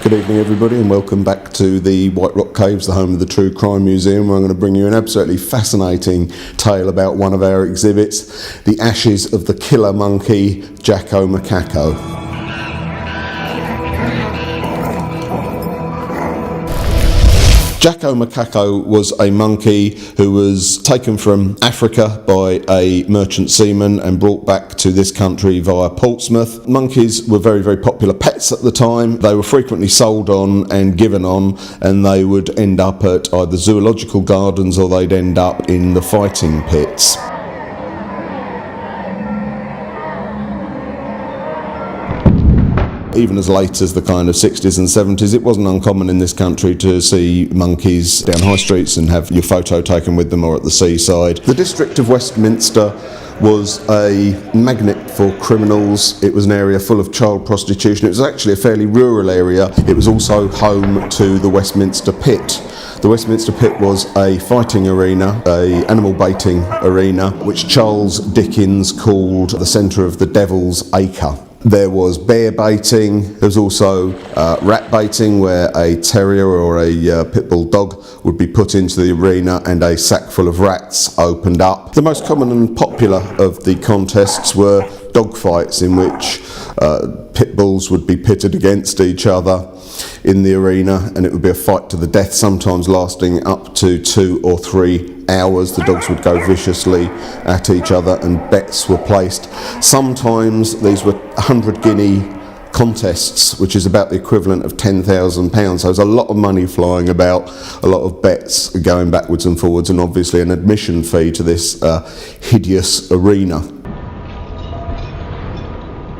Good evening everybody and welcome back to the White Rock Caves, the home of the True Crime Museum, where I'm going to bring you an absolutely fascinating tale about one of our exhibits, the ashes of the killer monkey, Jacco Macacco. Jacco Macacco was a monkey who was taken from Africa by a merchant seaman and brought back to this country via Portsmouth. Monkeys were very, very popular pets at the time. They were frequently sold on and given on, and they would end up at either zoological gardens or they'd end up in the fighting pits. Even as late as the kind of 60s and 70s, it wasn't uncommon in this country to see monkeys down high streets and have your photo taken with them, or at the seaside. The district of Westminster was a magnet for criminals. It was an area full of child prostitution. It was actually a fairly rural area. It was also home to the Westminster Pit. The Westminster Pit was a fighting arena, an animal baiting arena, which Charles Dickens called the centre of the Devil's Acre. There was bear baiting. There was also rat baiting, where a terrier or a pitbull dog would be put into the arena and a sack full of rats opened up. The most common and popular of the contests were dog fights, in which pit bulls would be pitted against each other in the arena, and it would be a fight to the death, sometimes lasting up to 2 or 3 hours. The dogs would go viciously at each other and bets were placed. Sometimes these were 100 guinea contests, which is about the equivalent of £10,000. So there's a lot of money flying about, a lot of bets going backwards and forwards, and obviously an admission fee to this hideous arena.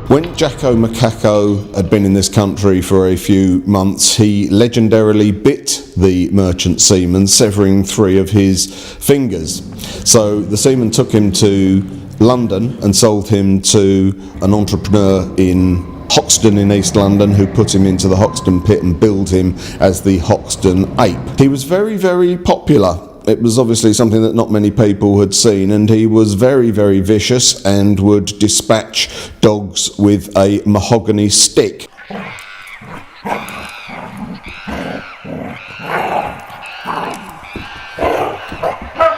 When Jacco Macacco had been in this country for a few months, he legendarily bit the merchant seaman, severing 3 of his fingers. So the seaman took him to London and sold him to an entrepreneur in Hoxton in East London, who put him into the Hoxton Pit and billed him as the Hoxton Ape. He was very, very popular. It was obviously something that not many people had seen, and he was very, very vicious and would dispatch dogs with a mahogany stick.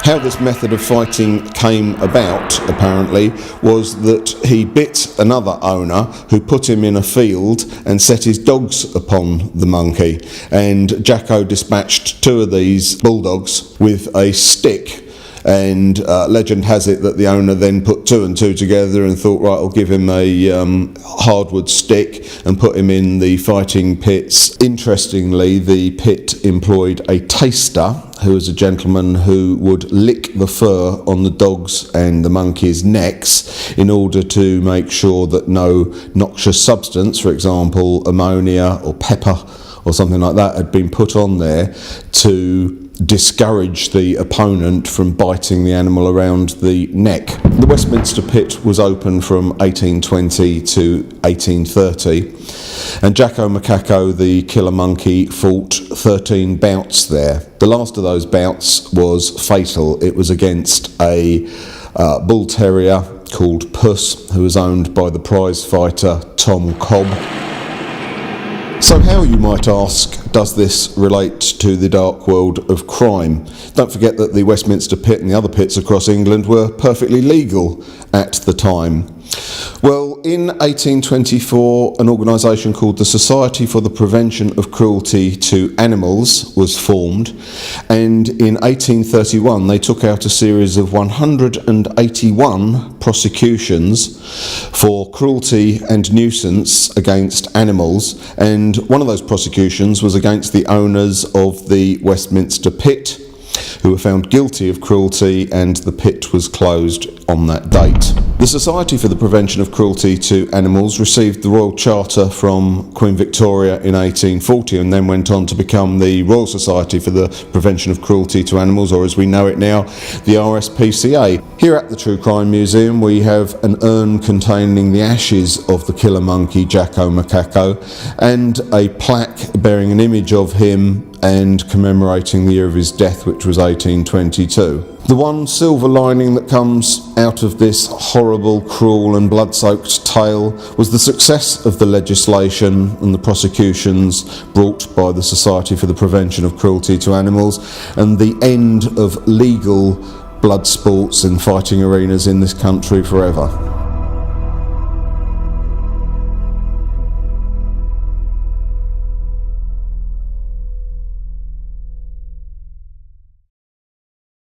How this method of fighting came about, apparently, was that he bit another owner who put him in a field and set his dogs upon the monkey. And Jacco dispatched 2 of these bulldogs with a stick. And legend has it that the owner then put 2 and 2 together and thought, right, I'll give him a hardwood stick and put him in the fighting pits. Interestingly, the pit employed a taster, who was a gentleman who would lick the fur on the dogs and the monkeys' necks in order to make sure that no noxious substance, for example ammonia or pepper or something like that, had been put on there to discourage the opponent from biting the animal around the neck. The Westminster Pit was open from 1820 to 1830, and Jacco Macacco, the killer monkey, fought 13 bouts there. The last of those bouts was fatal. It was against a bull terrier called Puss, who was owned by the prize fighter Tom Cobb. So how, you might ask, does this relate to the dark world of crime? Don't forget that the Westminster Pit and the other pits across England were perfectly legal at the time. Well, in 1824, an organisation called the Society for the Prevention of Cruelty to Animals was formed, and in 1831 they took out a series of 181 prosecutions for cruelty and nuisance against animals, and one of those prosecutions was against the owners of the Westminster Pit, who were found guilty of cruelty, and the pit was closed on that date. The Society for the Prevention of Cruelty to Animals received the Royal Charter from Queen Victoria in 1840 and then went on to become the Royal Society for the Prevention of Cruelty to Animals, or as we know it now, the RSPCA. Here at the True Crime Museum we have an urn containing the ashes of the killer monkey Jacco Macacco and a plaque bearing an image of him and commemorating the year of his death, which was 1822. The one silver lining that comes out of this horrible, cruel and blood-soaked tale was the success of the legislation and the prosecutions brought by the Society for the Prevention of Cruelty to Animals, and the end of legal blood sports and fighting arenas in this country forever.